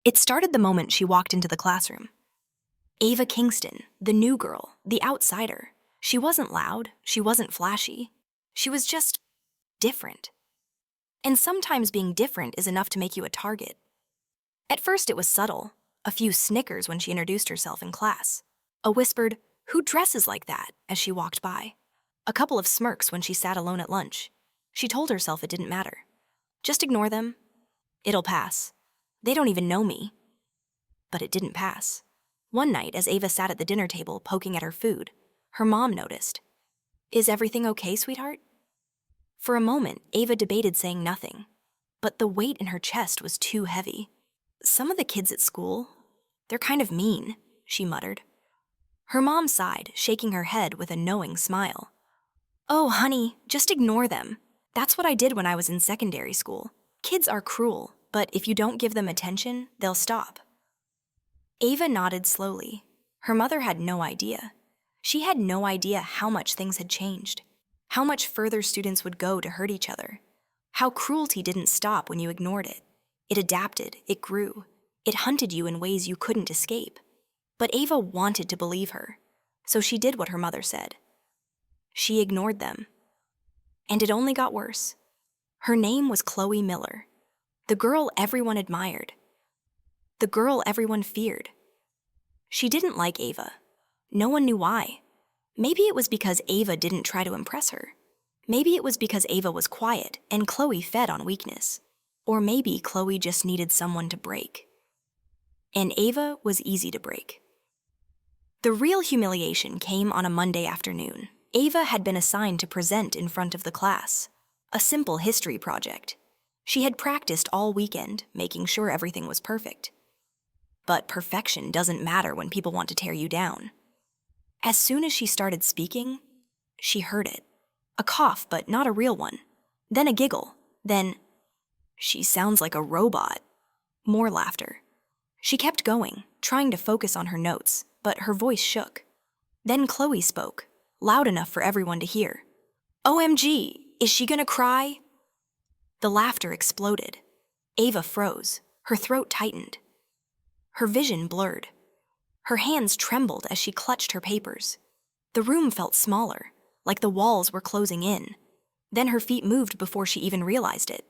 It started the moment she walked into the classroom. Ava Kingston, the new girl, the outsider. She wasn't loud, she wasn't flashy. She was just different. And sometimes being different is enough to make you a target. At first it was subtle, a few snickers when she introduced herself in class. A whispered, "Who dresses like that?" as she walked by. A couple of smirks when she sat alone at lunch. She told herself it didn't matter. Just ignore them. It'll pass. They don't even know me. But it didn't pass. One night, as Ava sat at the dinner table poking at her food, her mom noticed. "Is everything okay, sweetheart?" For a moment, Ava debated saying nothing, but the weight in her chest was too heavy. "Some of the kids at school, they're kind of mean," she muttered. Her mom sighed, shaking her head with a knowing smile. "Oh, honey, just ignore them. That's what I did when I was in secondary school. Kids are cruel, but if you don't give them attention, they'll stop." Ava nodded slowly. Her mother had no idea. She had no idea how much things had changed, how much further students would go to hurt each other, how cruelty didn't stop when you ignored it. It adapted, it grew, it hunted you in ways you couldn't escape. But Ava wanted to believe her, so she did what her mother said. She ignored them. And it only got worse. Her name was Chloe Miller, the girl everyone admired, the girl everyone feared. She didn't like Ava. No one knew why. Maybe it was because Ava didn't try to impress her. Maybe it was because Ava was quiet and Chloe fed on weakness. Or maybe Chloe just needed someone to break. And Ava was easy to break. The real humiliation came on a Monday afternoon. Ava had been assigned to present in front of the class, a simple history project. She had practiced all weekend, making sure everything was perfect. But perfection doesn't matter when people want to tear you down. As soon as she started speaking, she heard it. A cough, but not a real one. Then a giggle. Then, "She sounds like a robot." More laughter. She kept going, trying to focus on her notes, but her voice shook. Then Chloe spoke, loud enough for everyone to hear. "OMG, is she gonna cry?" The laughter exploded. Ava froze. Her throat tightened. Her vision blurred. Her hands trembled as she clutched her papers. The room felt smaller, like the walls were closing in. Then her feet moved before she even realized it.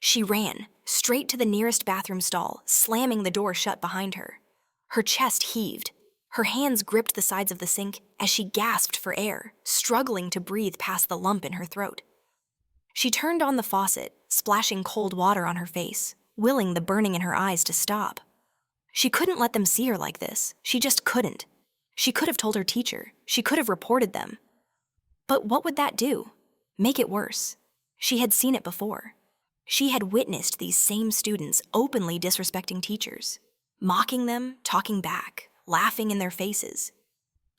She ran, straight to the nearest bathroom stall, slamming the door shut behind her. Her chest heaved. Her hands gripped the sides of the sink as she gasped for air, struggling to breathe past the lump in her throat. She turned on the faucet, splashing cold water on her face, willing the burning in her eyes to stop. She couldn't let them see her like this. She just couldn't. She could have told her teacher. She could have reported them. But what would that do? Make it worse. She had seen it before. She had witnessed these same students openly disrespecting teachers, mocking them, talking back, laughing in their faces.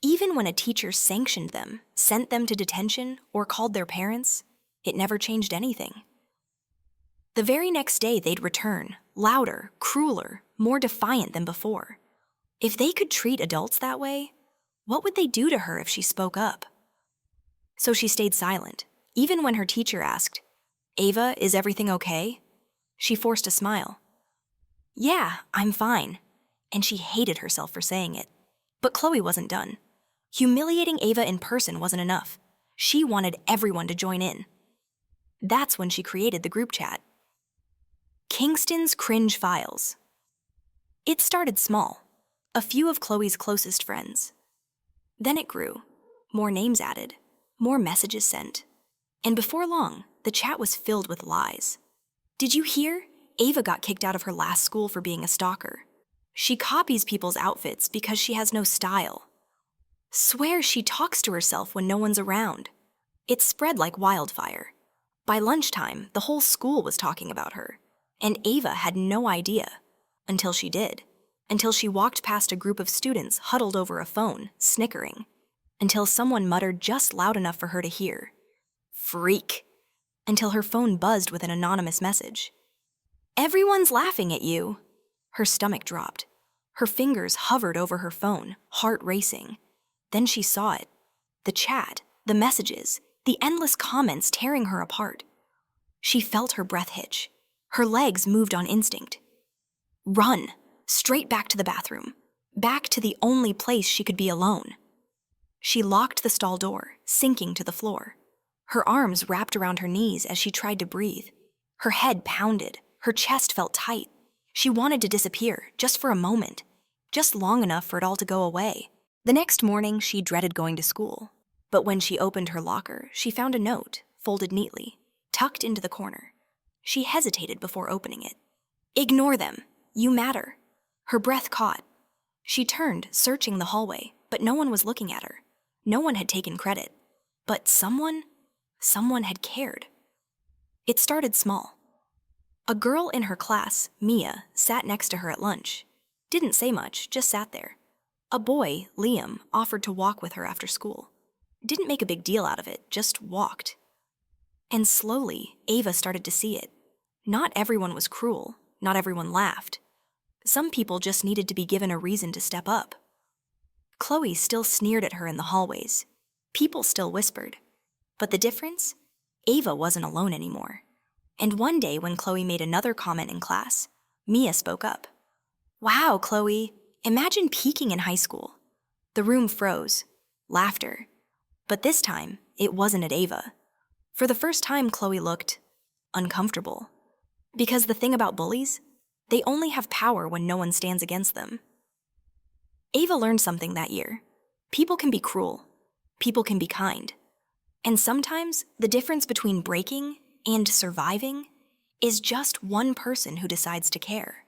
Even when a teacher sanctioned them, sent them to detention, or called their parents, it never changed anything. The very next day they'd return, louder, crueler, more defiant than before. If they could treat adults that way, what would they do to her if she spoke up? So she stayed silent, even when her teacher asked, "Ava, is everything okay?" She forced a smile. "Yeah, I'm fine." And she hated herself for saying it. But Chloe wasn't done. Humiliating Ava in person wasn't enough. She wanted everyone to join in. That's when she created the group chat. Kingston's Cringe Files. It started small, a few of Chloe's closest friends. Then it grew, more names added, more messages sent. And before long, the chat was filled with lies. "Did you hear? Ava got kicked out of her last school for being a stalker. She copies people's outfits because she has no style. Swears she talks to herself when no one's around." It spread like wildfire. By lunchtime, the whole school was talking about her. And Ava had no idea, until she did. Until she walked past a group of students huddled over a phone, snickering. Until someone muttered just loud enough for her to hear, "Freak." Until her phone buzzed with an anonymous message. "Everyone's laughing at you." Her stomach dropped. Her fingers hovered over her phone, heart racing. Then she saw it. The chat, the messages, the endless comments tearing her apart. She felt her breath hitch. Her legs moved on instinct. Run, straight back to the bathroom, back to the only place she could be alone. She locked the stall door, sinking to the floor. Her arms wrapped around her knees as she tried to breathe. Her head pounded, her chest felt tight. She wanted to disappear, just for a moment, just long enough for it all to go away. The next morning, she dreaded going to school. But when she opened her locker, she found a note, folded neatly, tucked into the corner. She hesitated before opening it. "Ignore them. You matter." Her breath caught. She turned, searching the hallway, but no one was looking at her. No one had taken credit. But someone had cared. It started small. A girl in her class, Mia, sat next to her at lunch. Didn't say much, just sat there. A boy, Liam, offered to walk with her after school. Didn't make a big deal out of it, just walked. And slowly, Ava started to see it. Not everyone was cruel, not everyone laughed. Some people just needed to be given a reason to step up. Chloe still sneered at her in the hallways. People still whispered. But the difference? Ava wasn't alone anymore. And one day when Chloe made another comment in class, Mia spoke up. "Wow, Chloe, imagine peaking in high school." The room froze. Laughter. But this time, it wasn't at Ava. For the first time, Chloe looked uncomfortable. Because the thing about bullies, they only have power when no one stands against them. Ava learned something that year. People can be cruel. People can be kind. And sometimes the difference between breaking and surviving is just one person who decides to care.